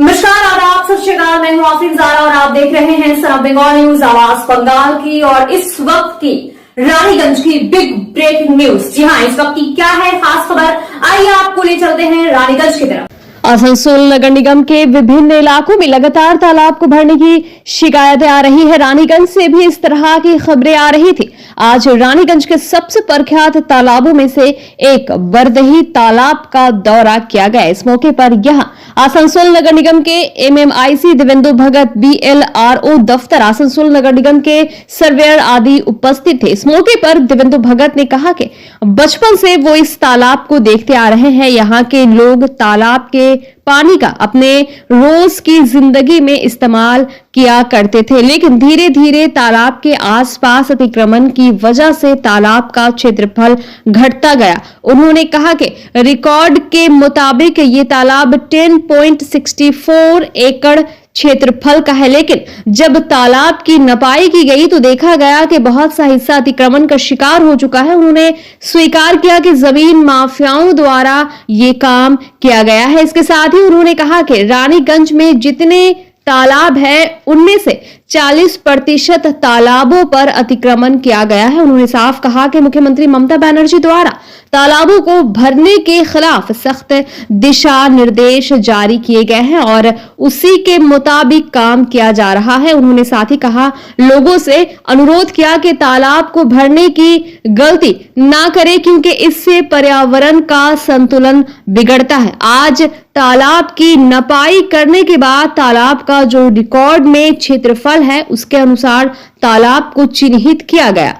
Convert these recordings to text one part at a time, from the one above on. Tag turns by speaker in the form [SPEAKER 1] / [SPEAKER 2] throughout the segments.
[SPEAKER 1] नमस्कार, आदाब, सत श्री अकाल। मैं हूं आफरीन ज़ारा और आप देख रहे हैं सन ऑफ बंगाल न्यूज, आवाज बंगाल की। और इस वक्त की रानीगंज की बिग ब्रेकिंग न्यूज। जी हां, इस वक्त की क्या है खास खबर, आइए आपको ले चलते हैं रानीगंज की तरफ। आसनसोल नगर निगम के विभिन्न इलाकों में लगातार तालाब को भरने की शिकायतें आ रही है। रानीगंज से भी इस तरह की खबरें आ रही थी। आज रानीगंज के सबसे प्रख्यात तालाबों में से एक बरदही तालाब का दौरा किया गया। इस मौके पर यहां आसनसोल नगर निगम के एमएमआईसी देवेंद्र भगत, बीएलआरओ दफ्तर, आसनसोल नगर निगम के सर्वेयर आदि उपस्थित थे। इस मौके पर देवेंद्र भगत ने कहा कि बचपन से वो इस तालाब को देखते आ रहे हैं। यहाँ के लोग तालाब के पानी का अपने रोज की जिंदगी में इस्तेमाल किया करते थे, लेकिन धीरे धीरे तालाब के आसपास अतिक्रमण की वजह से तालाब का क्षेत्रफल घटता गया। उन्होंने कहा कि रिकॉर्ड के मुताबिक ये तालाब 10.64 एकड़ क्षेत्रफल का है, लेकिन जब तालाब की नपाई की गई तो देखा गया कि बहुत सा हिस्सा अतिक्रमण का शिकार हो चुका है। उन्होंने स्वीकार किया कि जमीन माफियाओं द्वारा ये काम किया गया है। इसके साथ ही उन्होंने कहा कि रानीगंज में जितने तालाब है उनमें से 40% तालाबों पर अतिक्रमण किया गया है। उन्होंने साफ कहा कि मुख्यमंत्री ममता बनर्जी द्वारा तालाबों को भरने के खिलाफ सख्त दिशा निर्देश जारी किए गए हैं और उसी के मुताबिक काम किया जा रहा है। उन्होंने साथ ही कहा, लोगों से अनुरोध किया कि तालाब को भरने की गलती ना करें, क्योंकि इससे पर्यावरण का संतुलन बिगड़ता है। आज तालाब की नपाई करने के बाद तालाब का जो रिकॉर्ड में क्षेत्रफल है उसके अनुसार तालाब को चिन्हित किया गया।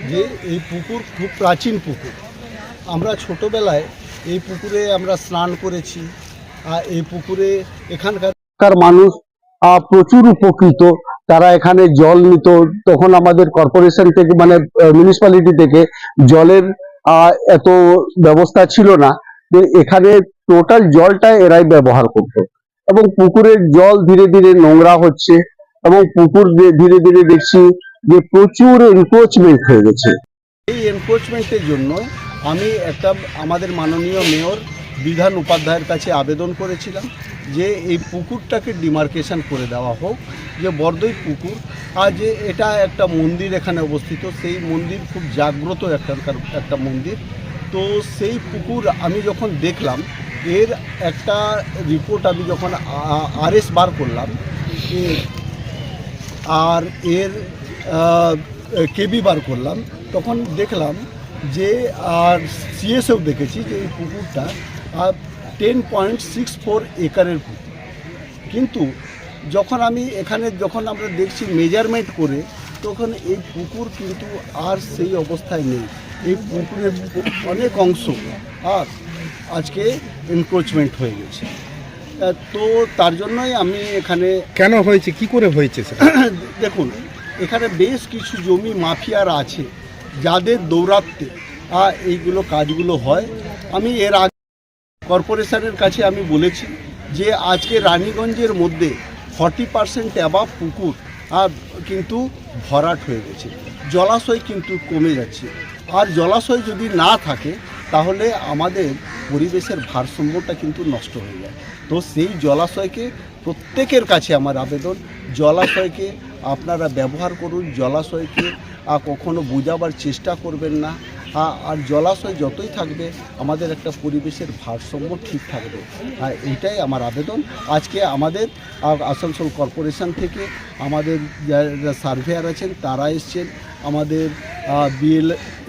[SPEAKER 2] যে এই পুকুর খুব প্রাচীন পুকুর। আমরা ছোটবেলায় এই পুকুরে আমরা স্নান করেছি। এই পুকুরে এখানকার মানুষ প্রচুর উপকৃত। তারা এখানে জল নিত, তখন আমাদের কর্পোরেশন থেকে মানে মিউনিসিপ্যালিটি থেকে জলের এত ব্যবস্থা ছিল না। এখানে টোটাল জলটা এরাই ব্যবহার করত এবং পুকুরের জল ধীরে ধীরে নোংরা হচ্ছে এবং পুকুর ধীরে ধীরে দেখছি যে প্রচুর এনক্রোচমেন্ট হয়ে গেছে। এই এনক্রোচমেন্টের জন্য আমি একটা আমাদের মাননীয় মেয়র বিধান উপাধ্যায়ের কাছে আবেদন করেছিলাম যে এই পুকুরটাকে ডিমার্কেশন করে দেওয়া হোক, যে বরদই পুকুর। আর যে এটা একটা মন্দির এখানে অবস্থিত, সেই মন্দির খুব জাগ্রত একটা মন্দির। তো সেই পুকুর আমি যখন দেখলাম, এর একটা রিপোর্ট আমি যখন আরএস বার করলাম আর এর কেবি বার করলাম, তখন দেখলাম যে আর সিএসও দেখেছি যে এই পুকুরটা 10.64 একরের পুকুর। কিন্তু যখন আমরা দেখছি মেজারমেন্ট করে, তখন এই পুকুর কিন্তু আর সেই অবস্থায় নেই। এই পুকুরের অনেক অংশ আর আজকে এনক্রোচমেন্ট হয়ে গেছে। তো তার জন্যই আমি এখানে
[SPEAKER 3] কেন হয়েছে, কি করে হয়েছে
[SPEAKER 2] দেখুন, এখানে বেশ কিছু জমি মাফিয়ারা আছে যাদের দৌরাত্ম্যে এইগুলো কাজগুলো হয়। আমি এর আগে কর্পোরেশনের কাছে আমি বলেছি যে আজকে রানীগঞ্জের মধ্যে 40% অ্যাবাভ পুকুর কিন্তু ভরাট হয়ে গেছে, জলাশয় কিন্তু কমে যাচ্ছে। আর জলাশয় যদি না থাকে তাহলে আমাদের পরিবেশের ভারসাম্যটা কিন্তু নষ্ট হয়ে যায়। তো সেই জলাশয়কে প্রত্যেকের কাছে আমার আবেদন, জলাশয়কে আপনারা ব্যবহার করুন, জলাশয়কে কখনো বোঝাবার চেষ্টা করবেন না। আর জলাশয় যতই থাকবে আমাদের একটা পরিবেশের ভারসাম্য ঠিক থাকবে। এইটাই আমার আবেদন। আজকে আমাদের আসানসোল কর্পোরেশন থেকে আমাদের যারা সার্ভেয়ার আছেন তারা এসছেন, আমাদের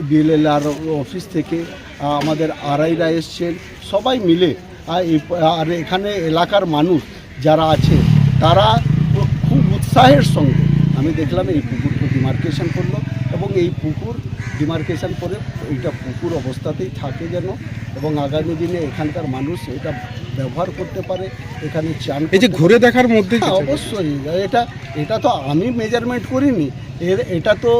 [SPEAKER 2] বিএলআর অফিস থেকে আমাদের আরআইরা এসছেন, সবাই মিলে। আর এখানে এলাকার মানুষ যারা আছে তারা খুব উৎসাহের সঙ্গে আমি দেখলাম এই পুকুরকে ডিমার্কেশন করলো এবং এই পুকুর ডিমার্কেশন করে এইটা পুকুর অবস্থাতেই থাকে যেন, এবং আগামী দিনে এখানকার মানুষ এটা ব্যবহার করতে পারে, এখানে চান।
[SPEAKER 3] এই যে ঘুরে দেখার মধ্যে
[SPEAKER 2] অবশ্যই এটা তো আমি মেজারমেন্ট করিনি, এটা তো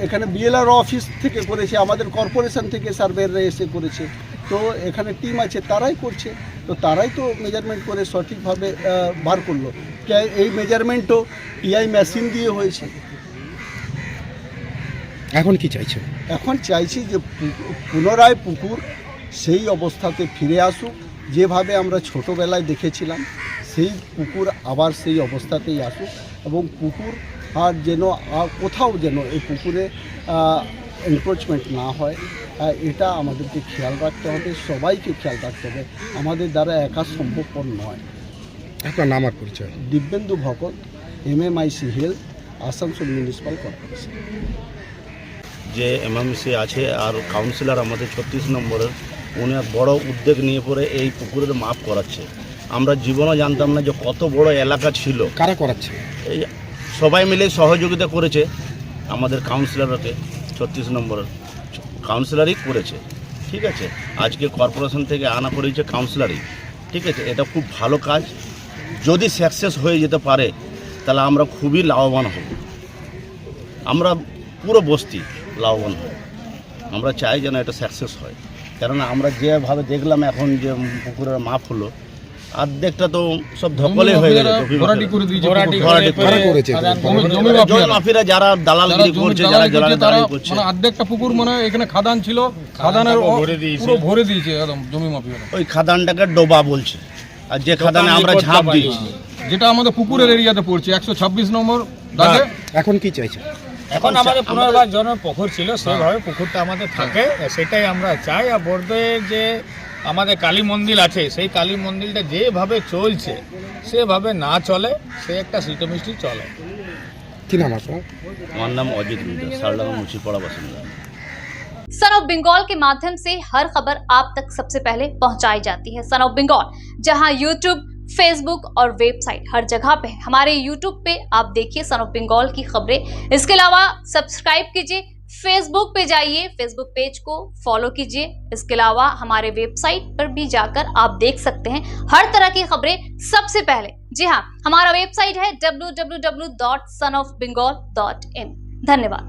[SPEAKER 2] এখানে বিএলআর অফিস থেকে করেছে, আমাদের কর্পোরেশন থেকে সার্ভেয়াররা এসে করেছে। তো এখানে টিম আছে, তারাই করছে। তো তারাই তো মেজারমেন্ট করে সঠিকভাবে বার করলো। এই মেজারমেন্টও টিআই মেশিন দিয়ে হয়েছে।
[SPEAKER 3] এখন কি চাইছেন?
[SPEAKER 2] এখন চাইছি যে পুনরায় পুকুর সেই অবস্থাতে ফিরে আসুক যেভাবে আমরা ছোটোবেলায় দেখেছিলাম সেই পুকুর আবার সেই অবস্থাতেই আসুক, এবং পুকুর আর যেন আর কোথাও যেন এই পুকুরে এনক্রোচমেন্ট না হয়, এটা আমাদেরকে খেয়াল রাখতে হবে, সবাইকে খেয়াল রাখতে হবে, আমাদের দ্বারা একা সম্ভবপর নয়।
[SPEAKER 3] আপনার নাম আর পরিচয়?
[SPEAKER 2] দিব্যেন্দু ভকত, MMIC health, Asansol municipal corporation.
[SPEAKER 4] যে এমএমসি আছে আর কাউন্সিলর আমাদের 36 নম্বরের, উনি এক বড় উদ্যোগ নিয়ে পরে এই পুকুরের মাপ করাচ্ছে। আমরা জীবনও জানতাম না যে কত বড় এলাকা ছিল।
[SPEAKER 3] কারা করাচ্ছে?
[SPEAKER 4] এই সবাই মিলে সহযোগিতা করেছে, আমাদের কাউন্সিলরকে 36 নম্বরের কাউন্সিলরই করেছে। ঠিক আছে, আজকে কর্পোরেশন থেকে আনা করেছে কাউন্সিলরই। ঠিক আছে, এটা খুব ভালো কাজ। যদি সাকসেস হয়ে যেতে পারে তাহলে আমরা খুবই লাভবান হব, আমরা পুরো বস্তি লাভবান হব। আমরা চাই যেন এটা সাকসেস হয়, কেননা আমরা যেভাবে দেখলাম এখন যে পুকুরের মাপ হলো, অর্ধেকটা তো সব ধকলে হয়ে গেছে।
[SPEAKER 3] কারা করেছে?
[SPEAKER 4] জমি মাফিরা যারা দালালগিরি করছে, যারা দালালি করছে,
[SPEAKER 5] মানে অর্ধেকটা পুকুর মানে এখানে খাদান ছিল, খাদানের পুরো ভরে দিয়েছে একদম জমি মাফিয়া।
[SPEAKER 4] ওই খাদানটাকে ডোবা বলছে, আর যে খাদানে আমরা ঝাঁপ দিয়েছি,
[SPEAKER 5] যেটা আমাদের পুকুরের এরিয়াতে পড়ছে 126 নম্বর দাগে।
[SPEAKER 3] এখন কি চাইছে?
[SPEAKER 6] এখন আমাদের পুনর্বার জন পুকুর ছিল, সেভাবে পুকুরটা আমাদের থাকে, সেটাই আমরা চাই। আর বর্ধে যে আমাদের কালী মন্দির আছে, সেই কালী মন্দিরটা যেভাবে চলছে সেভাবে না চলে, সে একটা সিটমিষ্টি চলে।
[SPEAKER 3] কি নাম আপনার?
[SPEAKER 4] আমার নাম অজিত রুদ্র, সারডাঙ্গা মুচিপাড়া বাসিন্দা।
[SPEAKER 1] सन ऑफ बंगाल के माध्यम से हर खबर आप तक सबसे पहले पहुंचाई जाती है। सन ऑफ बंगाल जहां यूट्यूब, फेसबुक और वेबसाइट हर जगह पे है। हमारे यूट्यूब पे आप देखिए सन ऑफ बंगाल की खबरें। इसके अलावा सब्सक्राइब कीजिए, फेसबुक पे जाइए, फेसबुक पेज को फॉलो कीजिए। इसके अलावा हमारे वेबसाइट पर भी जाकर आप देख सकते हैं हर तरह की खबरें सबसे पहले। जी हाँ, हमारा वेबसाइट है www.sonofbengal.in। धन्यवाद।